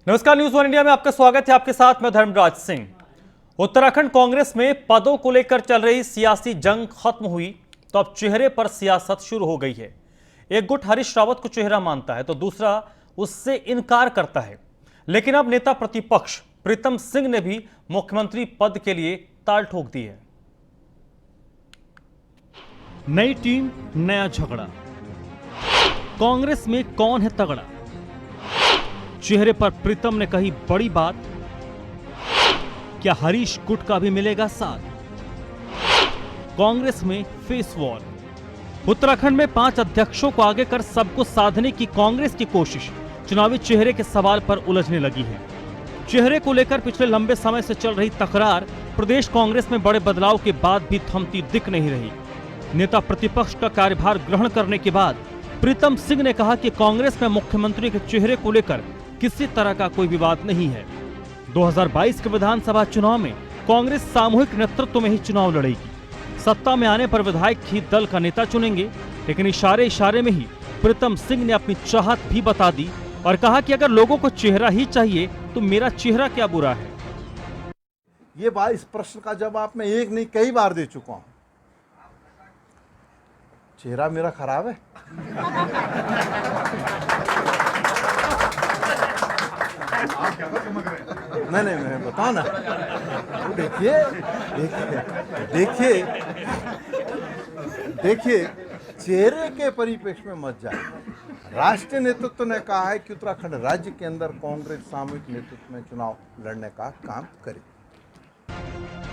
नमस्कार, news one India में आपका स्वागत है। आपके साथ मैं धर्मराज सिंह। उत्तराखंड कांग्रेस में पदों को लेकर चल रही सियासी जंग खत्म हुई तो अब चेहरे पर सियासत शुरू हो गई है। एक गुट हरीश रावत को चेहरा मानता है तो दूसरा उससे इनकार करता है। लेकिन अब नेता प्रतिपक्ष प्रीतम सिंह ने भी मुख्यमंत्री पद के लिए ताल ठोक दी है। नई टीम, नया झगड़ा। कांग्रेस में कौन है तगड़ा? चेहरे पर प्रीतम ने कही बड़ी बात। क्या हरीश गुट का भी मिलेगा साथ? कांग्रेस में फेस वॉर। उत्तराखंड में 5 अध्यक्षों को आगे कर सबको साधने की कांग्रेस की कोशिश चुनावी चेहरे के सवाल पर उलझने लगी है। चेहरे को लेकर पिछले लंबे समय से चल रही तकरार प्रदेश कांग्रेस में बड़े बदलाव के बाद भी थमती दिख नहीं रही। नेता प्रतिपक्ष का कार्यभार ग्रहण करने के बाद प्रीतम सिंह ने कहा कि कांग्रेस में मुख्यमंत्री के चेहरे को लेकर किसी तरह का कोई विवाद नहीं है। 2022 के विधानसभा चुनाव में कांग्रेस सामूहिक नेतृत्व में ही चुनाव लड़ेगी। सत्ता में आने पर विधायक ही दल का नेता चुनेंगे। लेकिन इशारे इशारे में ही प्रीतम सिंह ने अपनी चाहत भी बता दी और कहा कि अगर लोगों को चेहरा ही चाहिए तो मेरा चेहरा क्या बुरा है। ये बात, इस प्रश्न का जवाब मैं एक नहीं कई बार दे चुका हूं। चेहरा मेरा खराब है? नहीं, मैं बताओ ना। देखिए देखिए देखिए, चेहरे के परिप्रेक्ष्य में मत जाए। राष्ट्रीय नेतृत्व ने कहा है कि उत्तराखंड राज्य के अंदर कांग्रेस सामूहिक नेतृत्व में चुनाव लड़ने का काम करे।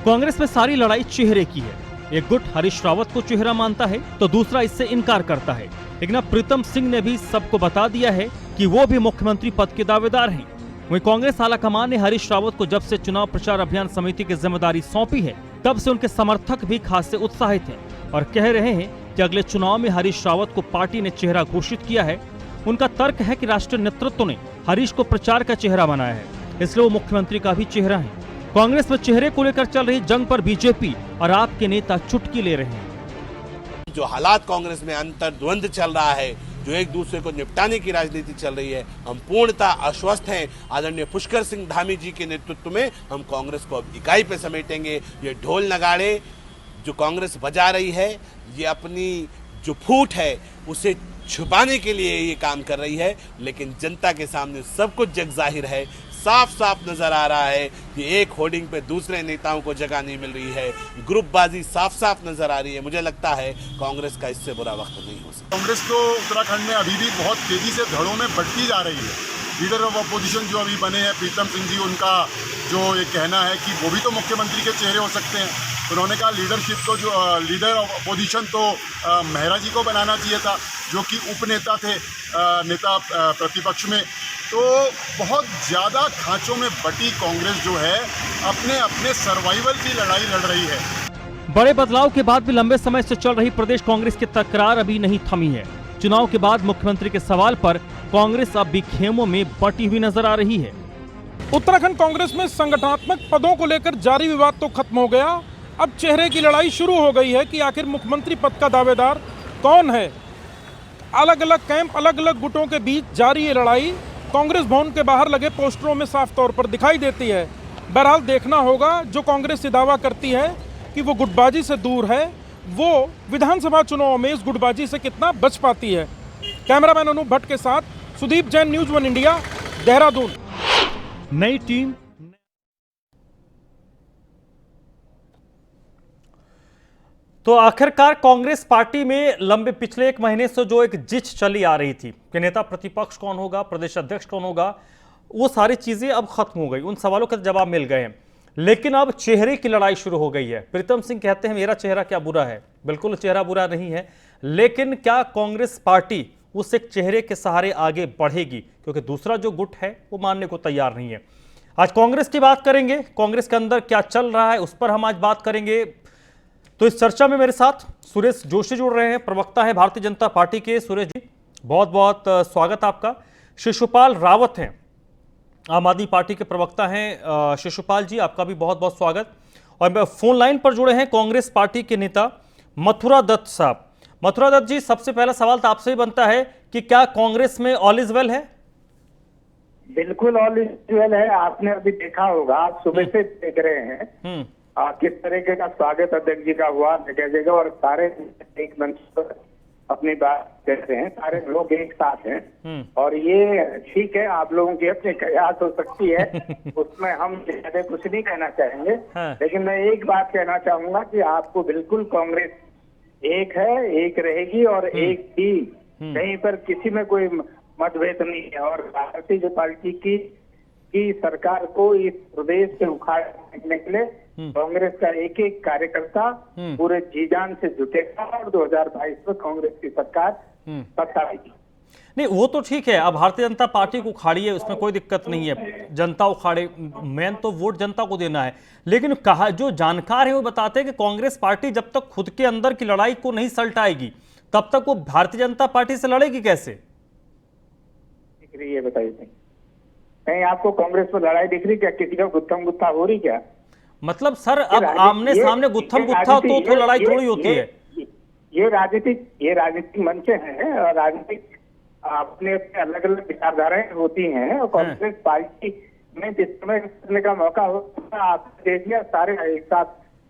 कांग्रेस में सारी लड़ाई चेहरे की है। एक गुट हरीश रावत को चेहरा मानता है तो दूसरा इससे इनकार करता है। लेकिन अब प्रीतम सिंह ने भी सबको बता दिया है कि वो भी मुख्यमंत्री पद के दावेदार हैं। वहीं कांग्रेस आलाकमान ने हरीश रावत को जब से चुनाव प्रचार अभियान समिति की जिम्मेदारी सौंपी है तब से उनके समर्थक भी खासे उत्साहित हैं और कह रहे हैं कि अगले चुनाव में हरीश रावत को पार्टी ने चेहरा घोषित किया है। उनका तर्क है कि राष्ट्रीय नेतृत्व ने हरीश को प्रचार का चेहरा बनाया है, इसलिए वो मुख्यमंत्री का भी चेहरा है। कांग्रेस में चेहरे को लेकर चल रही जंग पर बीजेपी और आप के नेता चुटकी ले रहे हैं। जो हालात कांग्रेस में अंतर्द्वंद चल रहा है, जो एक दूसरे को निपटाने की राजनीति चल रही है, हम पूर्णतः आश्वस्त हैं। आदरणीय पुष्कर सिंह धामी जी के नेतृत्व में हम कांग्रेस को अब इकाई पे समेटेंगे। ये ढोल नगाड़े जो कांग्रेस बजा रही है, ये अपनी जो फूट है उसे छुपाने के लिए ये काम कर रही है। लेकिन जनता के सामने सब कुछ जग जाहिर है, साफ साफ नजर आ रहा है कि एक होर्डिंग पे दूसरे नेताओं को जगह नहीं मिल रही है। ग्रुपबाजी साफ साफ नजर आ रही है। मुझे लगता है कांग्रेस का इससे बुरा वक्त नहीं हो सकता। कांग्रेस तो उत्तराखंड में अभी भी बहुत तेजी से धड़ों में बढ़ती जा रही है। लीडर ऑफ अपोजिशन जो अभी बने हैं प्रीतम सिंह जी, उनका जो ये कहना है कि वो भी तो मुख्यमंत्री के चेहरे हो सकते हैं। उन्होंने कहा लीडरशिप को, जो लीडर ऑफ अपोजिशन तो मेहरा जी को बनाना चाहिए था, जो कि उपनेता थे नेता प्रतिपक्ष में। तो बहुत ज़्यादा खांचों में बटी कांग्रेस जो है अपने अपने सर्वाइवल की लड़ाई लड़ रही है। बड़े बदलाव के बाद भी लंबे समय से चल रही प्रदेश कांग्रेस की तकरार अभी नहीं थमी है। चुनाव के बाद मुख्यमंत्री के सवाल पर कांग्रेस अब भी खेमों में बटी हुई नजर आ रही है। उत्तराखंड कांग्रेस में संगठनात्मक पदों को लेकर जारी विवाद तो खत्म हो गया, अब चेहरे की लड़ाई शुरू हो गई है कि आखिर मुख्यमंत्री पद का दावेदार कौन है। अलग अलग कैंप, अलग अलग गुटों के बीच जारी ये लड़ाई कांग्रेस भवन के बाहर लगे पोस्टरों में साफ तौर पर दिखाई देती है। बहरहाल देखना होगा, जो कांग्रेस से दावा करती है कि वो गुटबाजी से दूर है, वो विधानसभा चुनाव में इस गुटबाजी से कितना बच पाती है। कैमरामैन अनूप भट्ट के साथ Sudeep Jain, news one India, Dehradun. नई टीम, तो आखिरकार कांग्रेस पार्टी में लंबे पिछले 1 महीने से जो एक जिच चली आ रही थी कि नेता प्रतिपक्ष कौन होगा, प्रदेश अध्यक्ष कौन होगा, वो सारी चीजें अब खत्म हो गई। उन सवालों के जवाब मिल गए हैं। लेकिन अब चेहरे की लड़ाई शुरू हो गई है। प्रीतम सिंह कहते हैं मेरा चेहरा क्या बुरा है? बिल्कुल चेहरा बुरा नहीं है, लेकिन क्या कांग्रेस पार्टी उस एक चेहरे के सहारे आगे बढ़ेगी? क्योंकि दूसरा जो गुट है वो मानने को तैयार नहीं है। आज कांग्रेस की बात करेंगे, कांग्रेस के अंदर क्या चल रहा है उस पर हम आज बात करेंगे। तो इस चर्चा में मेरे साथ सुरेश जोशी जुड़ रहे हैं, प्रवक्ता है भारतीय जनता पार्टी के। सुरेश जी, बहुत बहुत स्वागत आपका। शिशुपाल रावत हैं, आम आदमी पार्टी के प्रवक्ता हैं। शिशुपाल जी, आपका भी बहुत बहुत स्वागत। और फोन लाइन पर जुड़े हैं कांग्रेस पार्टी के नेता मथुरा दत्त साहब। मथुरा दत्त जी, सबसे पहला सवाल तो आपसे ही बनता है कि क्या कांग्रेस में ऑल इज वेल है? बिल्कुल ऑल यूजुअल है। आपने अभी देखा होगा, आप सुबह से देख रहे हैं किस तरीके का स्वागत अध्यक्ष जी का हुआ जगह जगह, और सारे एक मंच पर अपनी बात कहते हैं, सारे लोग एक साथ हैं। और ये ठीक है, आप लोगों की अपनी कयास हो सकती है, उसमें हम ज्यादा कुछ नहीं कहना चाहेंगे। लेकिन मैं एक बात कहना चाहूंगा कि आपको बिल्कुल कांग्रेस एक है, एक रहेगी, और एक ही, कहीं पर किसी में कोई मतभेद नहीं है। और भारतीय जनता पार्टी की सरकार को इस प्रदेश से उखाड़ने के लिए कांग्रेस का एक एक कार्यकर्ता पूरे जी जान से जुटेगा, और 2022 में कांग्रेस की सरकार सत्ता आएगी। नहीं, वो तो ठीक है, अब भारतीय जनता पार्टी को उखाड़िए, उसमें कोई दिक्कत नहीं है, जनता उखाड़े, मेन तो वोट जनता को देना है। लेकिन कहा जो जानकार है वो बताते हैं कि कांग्रेस पार्टी जब तक खुद के अंदर की लड़ाई को नहीं सलटाएगी तब तक वो भारतीय जनता पार्टी से लड़ेगी कैसे? दिख रही है बताइए, कहीं आपको कांग्रेस में लड़ाई दिख रही क्या? किसी का गुत्थम गुत्था हो रही क्या? मतलब सर, अब आमने सामने गुत्थम गुत्था तो लड़ाई थोड़ी होती है। ये राजनीतिक मंच है, और राजनीतिक अपने अपने अलग अलग विचारधाराएं होती हैं। और कांग्रेस पार्टी में जिस समय करने का मौका होता है, आपने देख लिया, सारे एक साथ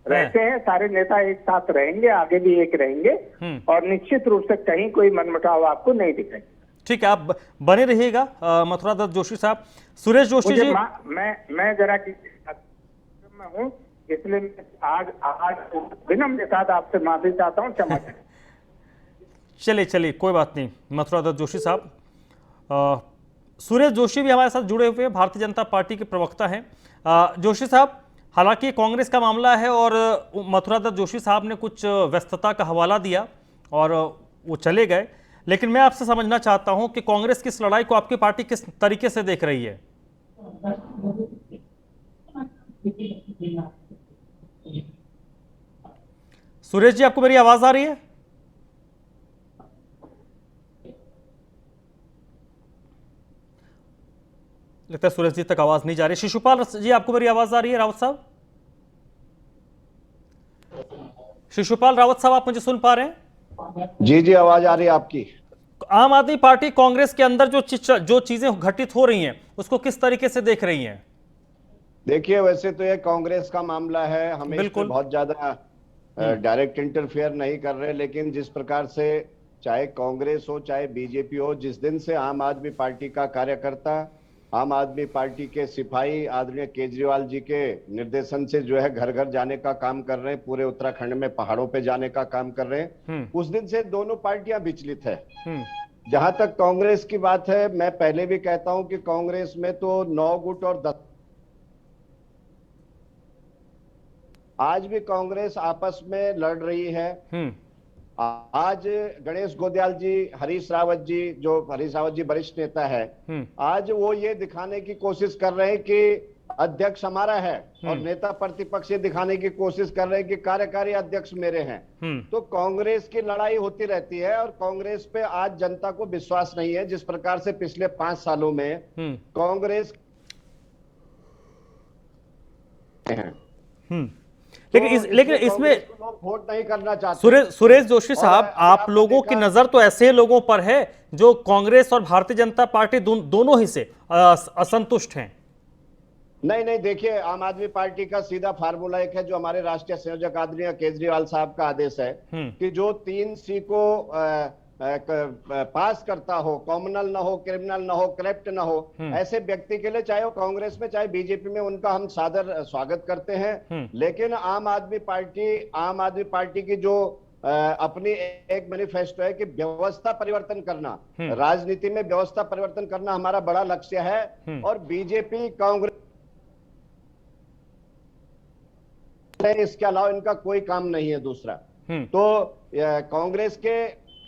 रहते हैं, सारे नेता एक साथ रहेंगे, आगे भी एक रहेंगे, और निश्चित रूप से कहीं कोई मनमुटाव आपको नहीं दिखेगा। ठीक है, आप बने रहिएगा। मथुरा दत्त जोशी साहब, सुरेश जोशी जी, मैं जरा में हूँ, इसलिए आज विनम्र के साथ आपसे माफी चाहता हूँ, क्षमा करें। चलिए कोई बात नहीं। मथुरा दत्त जोशी साहब, सुरेश जोशी भी हमारे साथ जुड़े हुए हैं, भारतीय जनता पार्टी के प्रवक्ता हैं। जोशी साहब, हालांकि कांग्रेस का मामला है और मथुरा दत्त जोशी साहब ने कुछ व्यस्तता का हवाला दिया और वो चले गए, लेकिन मैं आपसे समझना चाहता हूं कि कांग्रेस की इस लड़ाई को आपकी पार्टी किस तरीके से देख रही है? सुरेश जी, आपको मेरी आवाज आ रही है? लगता है सुरेश जी तक आवाज नहीं जा रही। शिशुपाल जी, आपको मेरी आवाज आ रही है? रावत साहब, शिशुपाल रावत साहब, आप मुझे सुन पा रहे हैं? जी, आवाज आ रही है आपकी। आम आदमी पार्टी कांग्रेस के अंदर जो चीजें घटित हो रही हैं उसको किस तरीके से देख रही हैं? देखिए, वैसे तो ये कांग्रेस का मामला है, हम इसमें बहुत ज्यादा डायरेक्ट इंटरफेयर नहीं कर रहे, लेकिन जिस प्रकार से चाहे कांग्रेस हो चाहे बीजेपी हो, जिस दिन से आम आदमी पार्टी का कार्यकर्ता, आम आदमी पार्टी के सिपाही आदरणीय केजरीवाल जी के निर्देशन से जो है घर घर जाने का काम कर रहे हैं, पूरे उत्तराखंड में पहाड़ों पे जाने का काम कर रहे हैं, उस दिन से दोनों पार्टियां विचलित है। जहां तक कांग्रेस की बात है, मैं पहले भी कहता हूं कि कांग्रेस में तो 9 गुट और 10, आज भी कांग्रेस आपस में लड़ रही है। आज गणेश गोदयाल जी, हरीश रावत जी वरिष्ठ नेता है, आज वो ये दिखाने की कोशिश कर रहे हैं कि अध्यक्ष हमारा है, और नेता प्रतिपक्ष ये दिखाने की कोशिश कर रहे हैं कि कार्यकारी अध्यक्ष मेरे हैं। तो कांग्रेस की लड़ाई होती रहती है, और कांग्रेस पे आज जनता को विश्वास नहीं है। जिस प्रकार से पिछले 5 सालों में कांग्रेस लेकिन इसमें लोग वोट नहीं करना चाहते। सुरेश जोशी साहब, आप लोगों की नजर तो ऐसे लोगों पर है जो कांग्रेस और भारतीय जनता पार्टी दोनों ही से असंतुष्ट हैं। नहीं, देखिए, आम आदमी पार्टी का सीधा फार्मूला एक है, जो हमारे राष्ट्रीय संयोजक आदरणीय केजरीवाल साहब का आदेश है कि जो 3C को पास करता हो, कॉमनल ना हो, क्रिमिनल ना हो, करप्ट ना हो, ऐसे व्यक्ति के लिए, चाहे वो कांग्रेस में चाहे बीजेपी में, उनका हम सादर स्वागत करते हैं। लेकिन आम आदमी पार्टी की जो अपनी एक मैनिफेस्टो है कि व्यवस्था परिवर्तन करना, राजनीति में व्यवस्था परिवर्तन करना हमारा बड़ा लक्ष्य है। और बीजेपी कांग्रेस, इसके अलावा इनका कोई काम नहीं है दूसरा। तो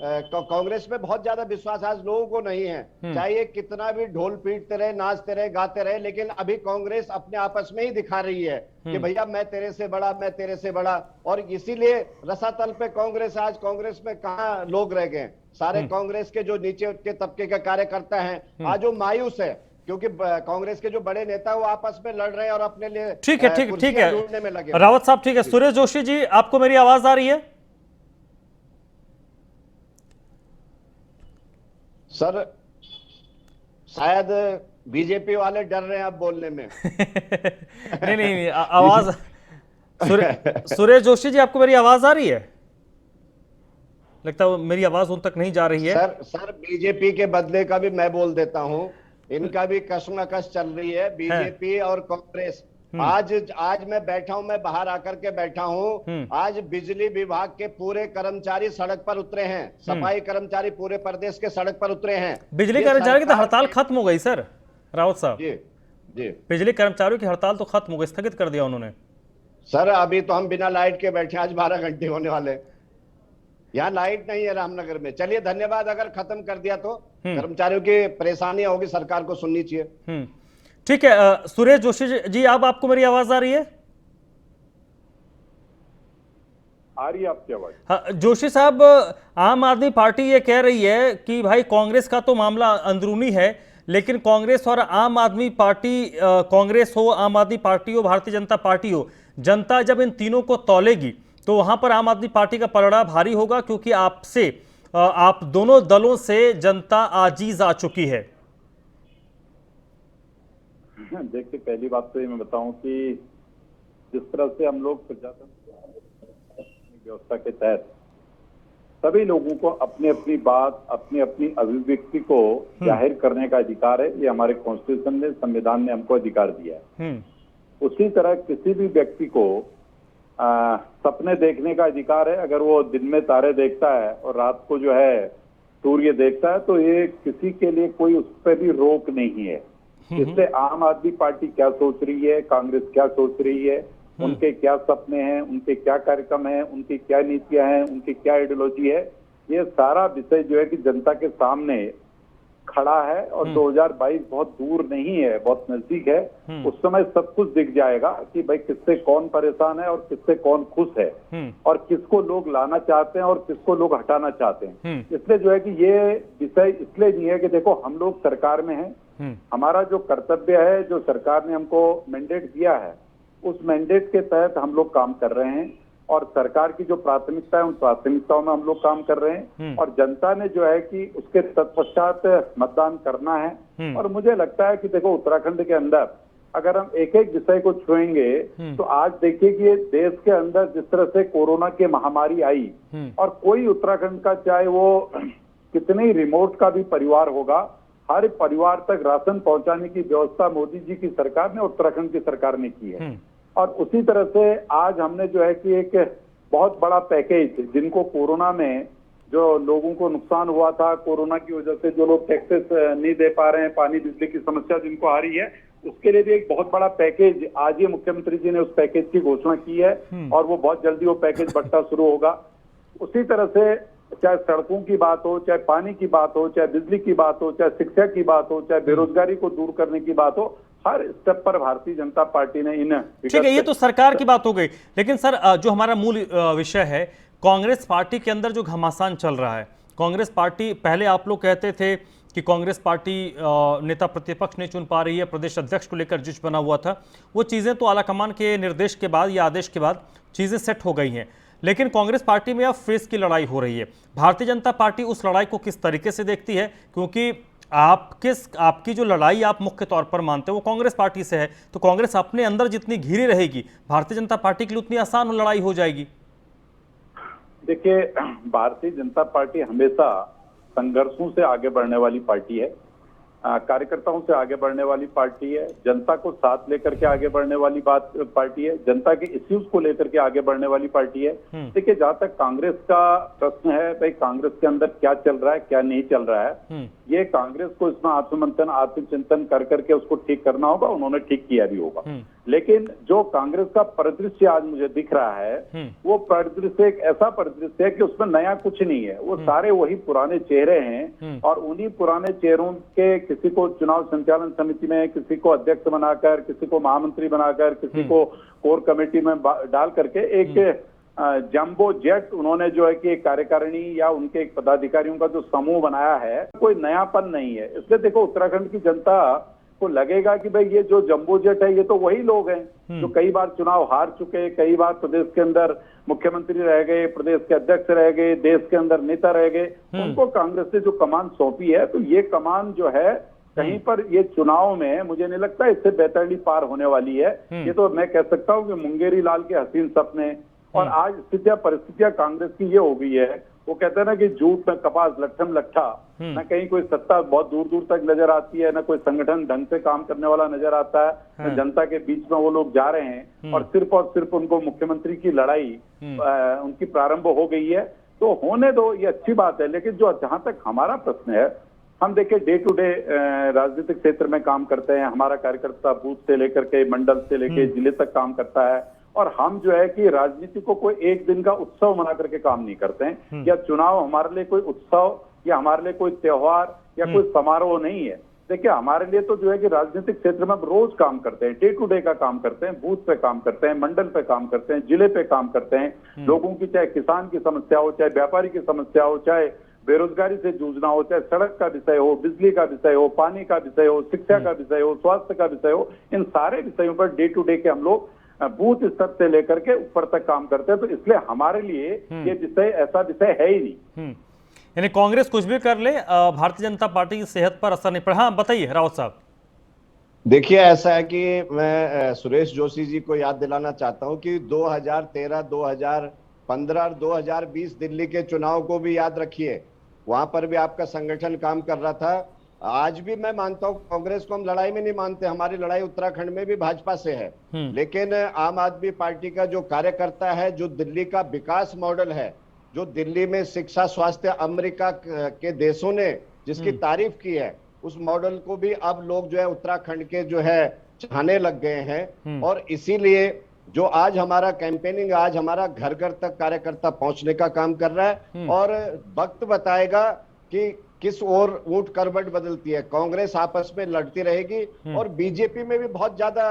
कांग्रेस में बहुत ज्यादा विश्वास आज लोगों को नहीं है, चाहे ये कितना भी ढोल पीटते रहे, नाचते रहे, गाते रहे, लेकिन अभी कांग्रेस अपने आपस में ही दिखा रही है कि भैया मैं तेरे से बड़ा, मैं तेरे से बड़ा। और इसीलिए रसातल पे कांग्रेस में कहां लोग रह गए। सारे कांग्रेस के जो नीचे के तबके के कार्यकर्ता हैं आज वो मायूस है, क्योंकि कांग्रेस के जो बड़े नेता वो आपस में लड़ रहे हैं और अपने लिए ठीक है ढूंढने में लगे। रावत साहब, ठीक है। सुरेश जोशी जी, आपको मेरी आवाज आ रही है? सर, शायद बीजेपी वाले डर रहे हैं अब बोलने में। नहीं, आवाज सुरेश जोशी जी, आपको मेरी आवाज आ रही है? लगता है मेरी आवाज उन तक नहीं जा रही है। सर बीजेपी के बदले का भी मैं बोल देता हूं, इनका भी कशमकश चल रही है, बीजेपी और कांग्रेस। आज मैं बैठा हूं, मैं बाहर आकर के बैठा हूं, आज बिजली विभाग के पूरे कर्मचारी सड़क पर उतरे हैं, सफाई कर्मचारी पूरे प्रदेश के सड़क पर उतरे हैं। बिजली कर्मचारी की तो हड़ताल खत्म हो गई सर, रावत साहब। जी बिजली कर्मचारियों की हड़ताल तो खत्म हो गई, स्थगित कर दिया उन्होंने। सर अभी तो हम बिना लाइट के बैठे, आज 12 घंटे होने वाले, यहाँ लाइट नहीं है रामनगर में। चलिए धन्यवाद, अगर खत्म कर दिया तो कर्मचारियों की परेशानी होगी, सरकार को सुननी चाहिए। ठीक है, सुरेश जोशी जी, अब आपको मेरी आवाज आ रही है? आ रही है आपकी आवाज? हाँ, जोशी साहब, आम आदमी पार्टी ये कह रही है कि भाई कांग्रेस का तो मामला अंदरूनी है, लेकिन कांग्रेस और आम आदमी पार्टी, कांग्रेस हो, आम आदमी पार्टी हो, भारतीय जनता पार्टी हो, जनता जब इन तीनों को तौलेगी तो वहां पर आम आदमी पार्टी का पलड़ा भारी होगा, क्योंकि आप दोनों दलों से जनता आजीज आ चुकी है। देखिए, पहली बात तो ये मैं बताऊं कि जिस तरह से हम लोग प्रजातंत्र व्यवस्था के तहत सभी लोगों को अपनी अपनी बात, अपनी अपनी अभिव्यक्ति को जाहिर करने का अधिकार है, ये हमारे कॉन्स्टिट्यूशन ने, संविधान ने हमको अधिकार दिया है। उसी तरह किसी भी व्यक्ति को सपने देखने का अधिकार है। अगर वो दिन में तारे देखता है और रात को जो है सूर्य देखता है, तो ये किसी के लिए कोई उस पर भी रोक नहीं है। इसलिए आम आदमी पार्टी क्या सोच रही है, कांग्रेस क्या सोच रही है, उनके क्या सपने हैं, उनके क्या कार्यक्रम हैं, उनकी क्या नीतियां हैं, उनकी क्या आइडियोलॉजी है, ये सारा विषय जो है कि जनता के सामने खड़ा है। और 2022 बहुत दूर नहीं है, बहुत नजदीक है। उस समय सब कुछ दिख जाएगा कि भाई किससे कौन परेशान है और किससे कौन खुश है, और किसको लोग लाना चाहते हैं और किसको लोग हटाना चाहते हैं। इसलिए जो है कि ये विषय इसलिए नहीं है कि देखो हम लोग सरकार में हैं, हमारा जो कर्तव्य है, जो सरकार ने हमको मैंडेट दिया है, उस मैंडेट के तहत हम लोग काम कर रहे हैं, और सरकार की जो प्राथमिकता है उन प्राथमिकताओं में हम लोग काम कर रहे हैं। और जनता ने जो है कि उसके तत्पश्चात मतदान करना है। और मुझे लगता है कि देखो, उत्तराखंड के अंदर अगर हम एक एक विषय को छुएंगे तो आज देखिए कि देश के अंदर जिस तरह से कोरोना की महामारी आई, और कोई उत्तराखंड का चाहे वो कितने ही रिमोट का भी परिवार होगा, हर परिवार तक राशन पहुंचाने की व्यवस्था मोदी जी की सरकार ने, उत्तराखंड की सरकार ने की है। और उसी तरह से आज हमने जो है कि एक बहुत बड़ा पैकेज, जिनको कोरोना में जो लोगों को नुकसान हुआ था, कोरोना की वजह से जो लोग टैक्सेस नहीं दे पा रहे हैं, पानी बिजली की समस्या जिनको आ रही है, उसके लिए भी एक बहुत बड़ा पैकेज आज ही मुख्यमंत्री जी ने उस पैकेज की घोषणा की है, और वो बहुत जल्दी वो पैकेज बंटना शुरू होगा। उसी तरह से चाहे सड़कों की बात हो, चाहे पानी की बात हो, चाहे बिजली की बात हो, चाहे शिक्षा की बात हो, चाहे बेरोजगारी को दूर करने की बात हो, हर स्टेप पर भारतीय जनता पार्टी ने इन, ठीक है, ये तो सरकार की बात हो गई। लेकिन सर, जो हमारा मूल विषय है, कांग्रेस पार्टी के अंदर जो घमासान चल रहा है, कांग्रेस पार्टी, पहले आप लोग कहते थे कि कांग्रेस पार्टी नेता प्रतिपक्ष नहीं चुन पा रही है, प्रदेश अध्यक्ष को लेकर जिस बना हुआ था, वो चीज़ें तो आलाकमान के निर्देश के बाद या आदेश के बाद चीज़ें सेट हो गई हैं। लेकिन कांग्रेस पार्टी में अब फेस की लड़ाई हो रही है। भारतीय जनता पार्टी उस लड़ाई को किस तरीके से देखती है? क्योंकि आपकी जो लड़ाई आप मुख्य तौर पर मानते हो वो कांग्रेस पार्टी से है, तो कांग्रेस अपने अंदर जितनी घिरी रहेगी, भारतीय जनता पार्टी के लिए उतनी आसान लड़ाई हो जाएगी। देखिए, भारतीय जनता पार्टी हमेशा संघर्षों से आगे बढ़ने वाली पार्टी है, कार्यकर्ताओं से आगे बढ़ने वाली पार्टी है, जनता को साथ लेकर के आगे बढ़ने वाली पार्टी है, जनता के इश्यूज को लेकर के आगे बढ़ने वाली पार्टी है। देखिए, जहां तक कांग्रेस का प्रश्न है, भाई कांग्रेस के अंदर क्या चल रहा है, क्या नहीं चल रहा है, ये कांग्रेस को इसमें आत्ममंथन, आत्मचिंतन कर करके उसको ठीक करना होगा। उन्होंने ठीक किया भी होगा। लेकिन जो कांग्रेस का परिदृश्य आज मुझे दिख रहा है, वो परिदृश्य एक ऐसा परिदृश्य है कि उसमें नया कुछ नहीं है, वो सारे वही पुराने चेहरे हैं, और उन्हीं पुराने चेहरों के किसी को चुनाव संचालन समिति में, किसी को अध्यक्ष बनाकर, किसी को महामंत्री बनाकर, किसी को कोर कमेटी में डाल करके एक जंबो जेट उन्होंने जो है कि कार्यकारिणी या उनके एक पदाधिकारियों का जो समूह बनाया है, कोई नयापन नहीं है। इसलिए देखो, उत्तराखंड की जनता को लगेगा कि भाई ये जो जंबो जेट है, ये तो वही लोग हैं जो कई बार चुनाव हार चुके, कई बार प्रदेश के अंदर मुख्यमंत्री रह गए, प्रदेश के अध्यक्ष रह गए, देश के अंदर नेता रह गए, उनको कांग्रेस ने जो कमान सौंपी है, तो ये कमान जो है कहीं पर ये चुनाव में मुझे नहीं लगता इससे बेहतरी पार होने वाली है। ये तो मैं कह सकता हूँ कि मुंगेरी लाल के हसीन सपने, और आज परिस्थितियां कांग्रेस की ये हो गई है, वो कहते हैं ना कि झूठ में कपास लट्ठम लट्ठा, ना कहीं कोई सत्ता बहुत दूर दूर तक नजर आती है, ना कोई संगठन ढंग से काम करने वाला नजर आता है, ना जनता के बीच में वो लोग जा रहे हैं, और सिर्फ उनको मुख्यमंत्री की लड़ाई उनकी प्रारंभ हो गई है। तो होने दो, ये अच्छी बात है, लेकिन जो जहां तक हमारा प्रश्न है, हम देखिए डे टू डे राजनीतिक क्षेत्र में काम करते हैं, हमारा कार्यकर्ता बूथ से लेकर के मंडल से लेकर जिले तक काम करता है, और हम जो है कि राजनीति को कोई एक दिन का उत्सव मना करके काम नहीं करते हैं, या चुनाव हमारे लिए कोई उत्सव या हमारे लिए कोई त्योहार या कोई समारोह नहीं है। देखिए हमारे लिए तो जो है कि राजनीतिक क्षेत्र में हम रोज काम करते हैं, डे टू डे का काम करते हैं, बूथ पे काम करते हैं, मंडल पे काम करते हैं, जिले पे काम करते हैं, लोगों की चाहे किसान की समस्या हो, चाहे व्यापारी की समस्या हो, चाहे बेरोजगारी से जूझना हो, चाहे सड़क का विषय हो, बिजली का विषय हो, पानी का विषय हो, शिक्षा का विषय हो, स्वास्थ्य का विषय हो, इन सारे विषयों पर डे टू डे के हम लोग बूथ स्तर से लेकर के ऊपर तक काम करते हैं। तो इसलिए हमारे लिए ये विषय ऐसा विषय है ही नहीं। यानी कांग्रेस कुछ भी कर ले, भारतीय जनता पार्टी की सेहत पर असर नहीं पड़ा। हाँ बताइए रावत साहब। देखिए ऐसा है कि मैं सुरेश जोशी जी को याद दिलाना चाहता हूं कि 2013, 2015 और 2020 दिल्ली के चुनाव को भी याद रखिए, वहां पर भी आपका संगठन काम कर रहा था। आज भी मैं मानता हूं कांग्रेस को हम लड़ाई में नहीं मानते, हमारी लड़ाई उत्तराखंड में भी भाजपा से है, लेकिन आम आदमी पार्टी का जो कार्यकर्ता है, जो दिल्ली का विकास मॉडल है, जो दिल्ली में शिक्षा स्वास्थ्य अमेरिका के देशों ने जिसकी तारीफ की है, उस मॉडल को भी अब लोग जो है उत्तराखंड के जो है चाहने लग गए हैं। और इसीलिए जो आज हमारा कैंपेनिंग, आज हमारा घर घर तक कार्यकर्ता पहुंचने का काम कर रहा है, और वक्त बताएगा कि किस ओर ऊंट करवट बदलती है। कांग्रेस आपस में लड़ती रहेगी, और बीजेपी में भी बहुत ज्यादा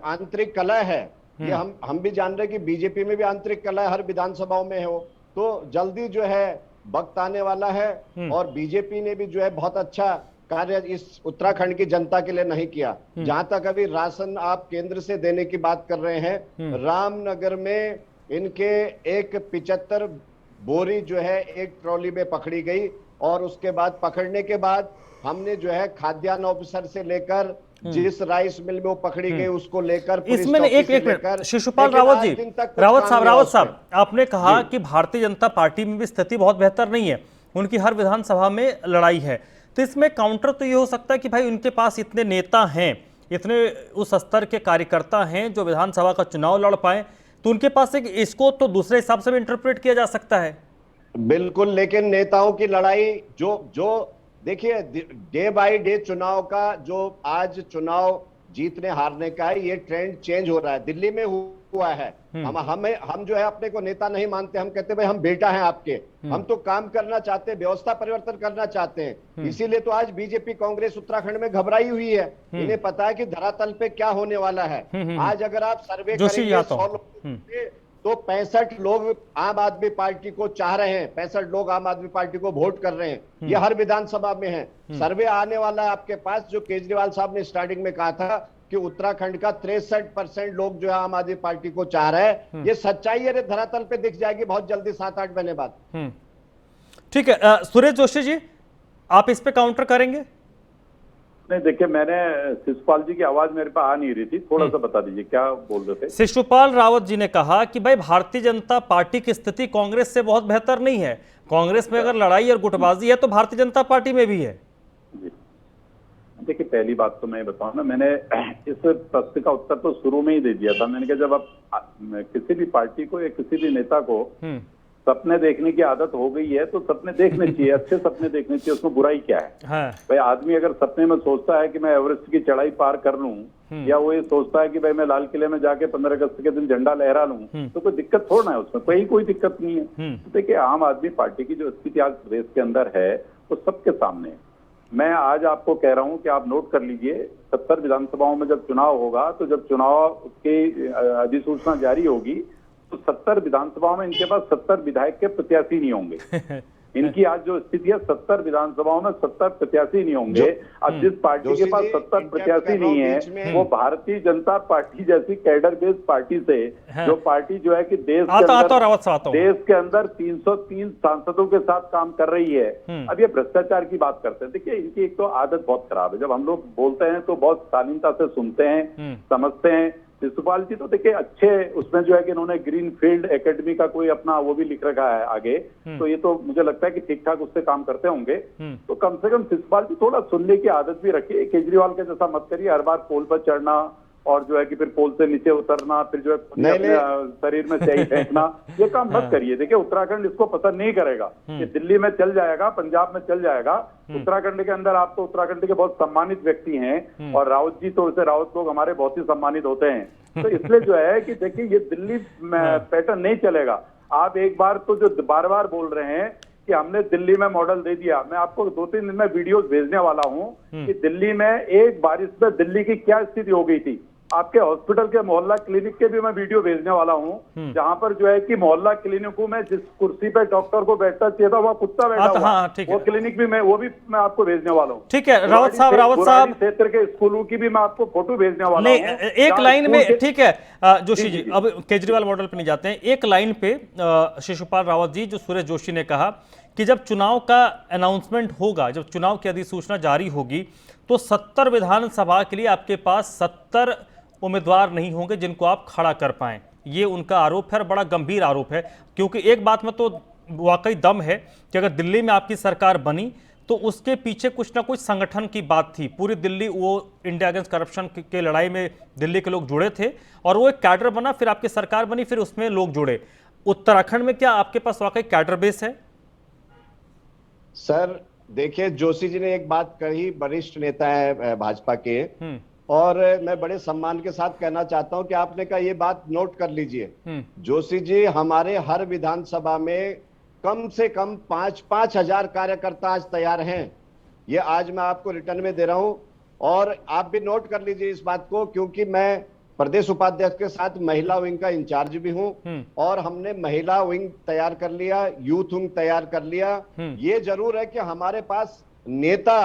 आंतरिक कलह है, ये हम भी जान रहे हैं कि बीजेपी में भी आंतरिक कलह हर विधानसभाओं में हो। तो जल्दी जो है वक्त आने वाला है, और बीजेपी ने भी जो है बहुत अच्छा कार्य इस उत्तराखंड की जनता के लिए नहीं किया। जहां तक अभी राशन आप केंद्र से देने की बात कर रहे हैं, रामनगर में इनके एक 75 बोरी जो है एक ट्रॉली में पकड़ी गई, और उसके बाद पकड़ने के बाद हमने जो है खाद्यान्न ऑफिसर से लेकर जिस राइस मिल में वो पकड़ी गई उसको लेकर इसमें एक मिनट शिशुपाल रावत जी, रावत साहब आपने कहा कि भारतीय जनता पार्टी में भी स्थिति बहुत बेहतर नहीं है, उनकी हर विधानसभा में लड़ाई है। तो इसमें काउंटर तो ये हो सकता है कि भाई उनके पास इतने नेता हैं, इतने उस स्तर के कार्यकर्ता हैं जो विधानसभा का चुनाव लड़ पाए, तो उनके पास एक इसको तो दूसरे हिसाब से भी इंटरप्रेट किया जा सकता है। बिल्कुल, लेकिन नेताओं की लड़ाई जो देखिए डे बाय डे चुनाव का, जो आज चुनाव जीतने हारने का है, ये ट्रेंड चेंज हो रहा है, दिल्ली में हुआ है। हम जो है अपने को नेता नहीं मानते, हम कहते भाई हम बेटा हैं आपके, हम तो काम करना चाहते हैं, व्यवस्था परिवर्तन करना चाहते हैं। इसीलिए तो आज बीजेपी कांग्रेस उत्तराखंड में घबराई हुई है, इन्हें पता है कि धरातल पे क्या होने वाला है। आज अगर आप सर्वे करेंगे 100 लोग तो 65 लोग आम आदमी पार्टी को चाह रहे हैं, 65 लोग आम आदमी पार्टी को वोट कर रहे हैं। ये हर विधानसभा में है। सर्वे आने वाला है आपके पास, जो केजरीवाल साहब ने स्टार्टिंग में कहा था कि उत्तराखंड का 63% लोग जो है आम आदमी पार्टी को चाह रहे हैं। ये सच्चाई है, धरातल पे दिख जाएगी बहुत जल्दी 7-8 महीने बाद। ठीक है, सुरेश जोशी जी आप इस पे काउंटर करेंगे? नहीं देखिए, मैंने शिशुपाल जी की आवाज मेरे पास आ नहीं रही थी, थोड़ा सा बता दीजिए क्या बोल रहे थे। शिशुपाल रावत जी ने कहा कि भाई भारतीय जनता पार्टी की स्थिति कांग्रेस से बहुत बेहतर नहीं है, कांग्रेस में अगर लड़ाई और गुटबाजी है तो भारतीय जनता पार्टी में भी है। देखिए पहली बात तो मैं बताऊं ना, मैंने इस प्रश्न का उत्तर तो शुरू में ही दे दिया था। मैंने कहा जब आप किसी भी पार्टी को या किसी भी नेता को सपने देखने की आदत हो गई है तो सपने देखने चाहिए, अच्छे सपने देखने चाहिए, उसमें बुराई क्या है। हाँ। भाई आदमी अगर सपने में सोचता है कि मैं एवरेस्ट की चढ़ाई पार कर लूं, या वो ये सोचता है कि भाई मैं लाल किले में जाके 15 अगस्त के दिन झंडा लहरा लूं, तो कोई दिक्कत थोड़ा है उसमें, कोई दिक्कत नहीं है। तो देखिए आम आदमी पार्टी की जो स्थिति आज प्रदेश के अंदर है वो सबके सामने है। मैं आज आपको कह रहा हूं कि आप नोट कर लीजिए, 70 विधानसभाओं में जब चुनाव होगा, तो जब चुनाव की अधिसूचना जारी होगी तो 70 विधानसभाओं में इनके पास 70 विधायक के प्रत्याशी नहीं होंगे। इनकी आज जो स्थिति है 70 विधानसभाओं में 70 प्रत्याशी नहीं होंगे। अब जिस पार्टी के पास 70 प्रत्याशी नहीं है वो भारतीय जनता पार्टी जैसी कैडर बेस्ड पार्टी से जो पार्टी जो है कि देश के अंदर 303 सांसदों के साथ काम कर रही है। अब ये भ्रष्टाचार की बात करते हैं, देखिए इनकी एक तो आदत बहुत खराब है, जब हम लोग बोलते हैं तो बहुत शालीनता से सुनते हैं, समझते हैं। शिशुपाल जी तो देखिए अच्छे उसमें जो है कि इन्होंने ग्रीन फील्ड एकेडमी का कोई अपना वो भी लिख रखा है आगे, तो ये तो मुझे लगता है कि ठीक ठाक उससे काम करते होंगे। तो कम से कम शिशुपाल जी थोड़ा सुनने की आदत भी रखिए, केजरीवाल के जैसा मत करिए हर बार पोल पर चढ़ना और जो है कि फिर पोल से नीचे उतरना, फिर जो है अपने शरीर में स्याही फेंकना, ये काम मत करिए। देखिए उत्तराखंड इसको पसंद नहीं करेगा, ये दिल्ली में चल जाएगा, पंजाब में चल जाएगा, उत्तराखंड के अंदर आप तो उत्तराखंड के बहुत सम्मानित व्यक्ति हैं और रावत जी तो वैसे रावत लोग हमारे बहुत ही सम्मानित होते हैं, तो इसलिए जो है कि देखिए ये दिल्ली में पैटर्न नहीं चलेगा। आप एक बार तो जो बार बार बोल रहे हैं कि हमने दिल्ली में मॉडल दे दिया, मैं आपको 2-3 दिन में वीडियोस भेजने वाला हूं कि दिल्ली में एक बारिश में दिल्ली की क्या स्थिति हो गई थी। आपके हॉस्पिटल के मोहल्ला क्लिनिक के भी मैं वीडियो भेजने वाला हूं, जहां पर जो है कि मोहल्ला क्लिनिकों में जिस कुर्सी पे डॉक्टर को बैठना चाहिए था वह कुत्ता बैठा हुआ, वो क्लिनिक भी मैं आपको भेजने वाला हूं। ठीक है रावत साहब क्षेत्र के स्कूलों की भी मैं आपको फोटो भेजने वाला हूं। एक लाइन में, ठीक है जोशी जी, अब केजरीवाल मॉडल पे नहीं जाते हैं, एक लाइन पे शिशुपाल रावत जी, जो सुरेश जोशी ने कहा कि जब चुनाव का अनाउंसमेंट होगा, जब चुनाव की अधिसूचना जारी होगी तो 70 विधानसभा के लिए आपके पास 70 उम्मीदवार नहीं होंगे जिनको आप खड़ा कर पाएं। ये उनका आरोप है और बड़ा गंभीर आरोप है, क्योंकि एक बात में तो वाकई दम है कि अगर दिल्ली में आपकी सरकार बनी तो उसके पीछे कुछ ना कुछ संगठन की बात थी। पूरी दिल्ली वो इंडिया अगेंस्ट करप्शन के लड़ाई में दिल्ली के लोग जुड़े थे और वो एक कैडर बना, फिर आपकी सरकार बनी, फिर उसमें लोग जुड़े। उत्तराखंड में क्या आपके पास वाकई कैडर बेस है? सर देखिए, जोशी जी ने एक बात कही, वरिष्ठ नेता है भाजपा के, और मैं बड़े सम्मान के साथ कहना चाहता हूं कि आपने कहा ये बात नोट कर लीजिए। जोशी जी, हमारे हर विधानसभा में कम से कम 5-5 हजार कार्यकर्ता आज तैयार हैं। ये आज मैं आपको रिटर्न में दे रहा हूं और आप भी नोट कर लीजिए इस बात को, क्योंकि मैं प्रदेश उपाध्यक्ष के साथ महिला विंग का इंचार्ज भी हूं और हमने महिला विंग तैयार कर लिया, यूथ विंग तैयार कर लिया। ये जरूर है कि हमारे पास नेता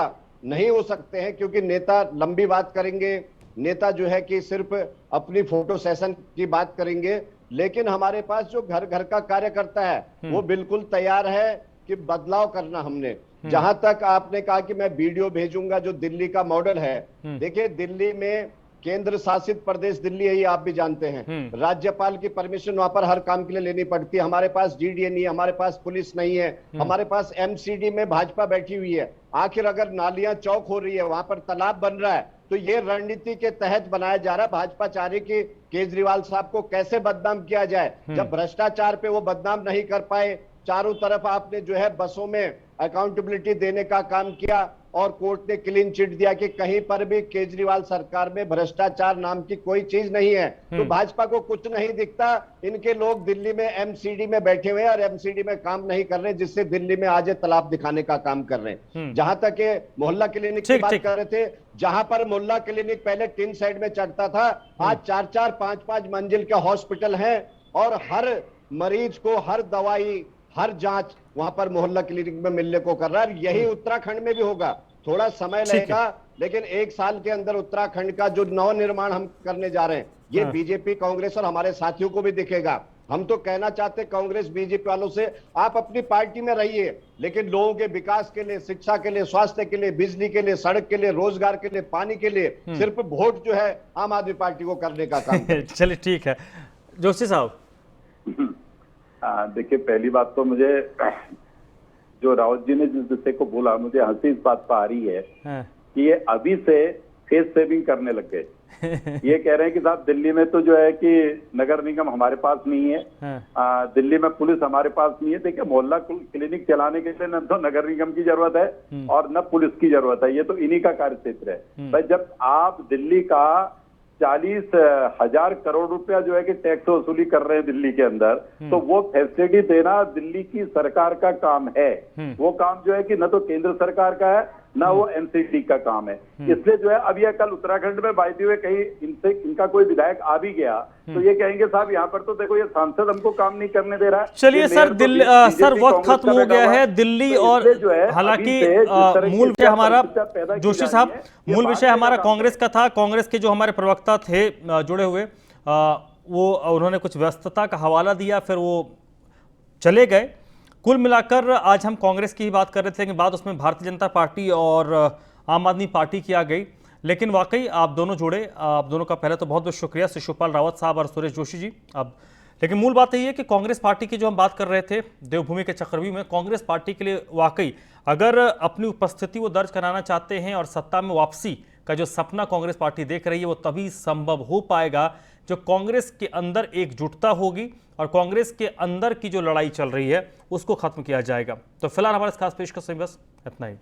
नहीं हो सकते हैं, क्योंकि नेता लंबी बात करेंगे, नेता जो है कि सिर्फ अपनी फोटो सेशन की बात करेंगे, लेकिन हमारे पास जो घर घर का कार्यकर्ता है वो बिल्कुल तैयार है कि बदलाव करना हमने। जहां तक आपने कहा कि मैं वीडियो भेजूंगा जो दिल्ली का मॉडल है, देखिए दिल्ली में केंद्र शासित प्रदेश दिल्ली है, ये आप भी जानते हैं, राज्यपाल की परमिशन वहां पर हर काम के लिए लेनी पड़ती है। हमारे पास जीडीए नहीं है, हमारे पास पुलिस नहीं है, हमारे पास एमसीडी में भाजपा बैठी हुई है। आखिर अगर नालियां चौक हो रही है, वहां पर तालाब बन रहा है, तो ये रणनीति के तहत बनाया जा रहा है। भाजपा चाह रही कि केजरीवाल साहब को कैसे बदनाम किया जाए, जब भ्रष्टाचार पे वो बदनाम नहीं कर पाए। चारों तरफ आपने जो है बसों में अकाउंटेबिलिटी देने का काम किया और कोर्ट ने क्लीन चिट दिया कि कहीं पर भी केजरीवाल सरकार में भ्रष्टाचार नाम की कोई चीज नहीं है। तो भाजपा को कुछ नहीं दिखता, इनके लोग दिल्ली में एमसीडी में बैठे हुए हैं और एमसीडी में काम नहीं कर रहे, जिससे दिल्ली में आज तालाब दिखाने का काम कर रहे हैं। जहां तक ये मोहल्ला क्लिनिक की बात कर रहे थे, जहां पर मोहल्ला क्लिनिक पहले 3 साइड में चढ़ता था, आज 4-4, 5-5 मंजिल के हॉस्पिटल हैं और हर मरीज को हर दवाई, हर जांच वहां पर मोहल्ला क्लिनिक में मिलने को कर रहा है। यही उत्तराखंड में भी होगा, थोड़ा समय लगेगा, लेकिन 1 साल के अंदर उत्तराखंड का जो नवनिर्माण हम करने जा रहे हैं, ये बीजेपी, कांग्रेस और हमारे साथियों को भी दिखेगा। हम तो कहना चाहते हैं कांग्रेस बीजेपी वालों से, आप अपनी पार्टी में रहिए, लेकिन लोगों के विकास के लिए, शिक्षा के लिए, स्वास्थ्य के लिए, बिजली के लिए, सड़क के लिए, रोजगार के लिए, पानी के लिए सिर्फ वोट जो है आम आदमी पार्टी को करने का काम। चलिए ठीक है जोशी साहब। देखिए, पहली बात तो मुझे जो रावत जी ने जिस विषय को बोला, मुझे हंसी इस बात पर आ रही है कि ये अभी से फेस सेविंग करने लग गए। ये कह रहे हैं कि साहब दिल्ली में तो जो है कि नगर निगम हमारे पास नहीं है, दिल्ली में पुलिस हमारे पास नहीं है। देखिए, मोहल्ला क्लिनिक चलाने के लिए न तो नगर निगम की जरूरत है और न पुलिस की जरूरत है, ये तो इन्हीं का कार्य क्षेत्र है। भाई, जब आप दिल्ली का 40,000 करोड़ रुपया जो है कि टैक्स वसूली कर रहे हैं दिल्ली के अंदर, तो वो फैसिलिटी देना दिल्ली की सरकार का काम है। वो काम जो है कि न तो केंद्र सरकार का है ना वो एनसीटी का काम है। इसलिए जो है अब यह कल उत्तराखंड में बाय द वे कहीं इनका कोई विधायक आ भी गया तो ये कहेंगे साहब यहाँ पर तो देखो ये सांसद हमको काम नहीं करने दे रहा है। चलिए सर, दिल्ली सर वक्त खत्म हो गया है। दिल्ली और हालांकि मूल विषय हमारा, जोशी साहब, मूल विषय हमारा कांग्रेस का था। कांग्रेस के जो हमारे प्रवक्ता थे जुड़े हुए, वो उन्होंने कुछ व्यस्तता का हवाला दिया, फिर वो चले गए। कुल मिलाकर आज हम कांग्रेस की ही बात कर रहे थे, लेकिन बात उसमें भारतीय जनता पार्टी और आम आदमी पार्टी की आ गई। लेकिन वाकई आप दोनों जुड़े, आप दोनों का पहले तो बहुत बहुत शुक्रिया, शिशुपाल रावत साहब और सुरेश जोशी जी। अब लेकिन मूल बात यही है कि कांग्रेस पार्टी की जो हम बात कर रहे थे देवभूमि के चक्रव्यूह में, कांग्रेस पार्टी के लिए वाकई अगर अपनी उपस्थिति वो दर्ज कराना चाहते हैं और सत्ता में वापसी का जो सपना कांग्रेस पार्टी देख रही है, वो तभी संभव हो पाएगा जो कांग्रेस के अंदर एकजुटता होगी और कांग्रेस के अंदर की जो लड़ाई चल रही है उसको खत्म किया जाएगा। तो फिलहाल हमारे खास पेशकश में बस इतना ही।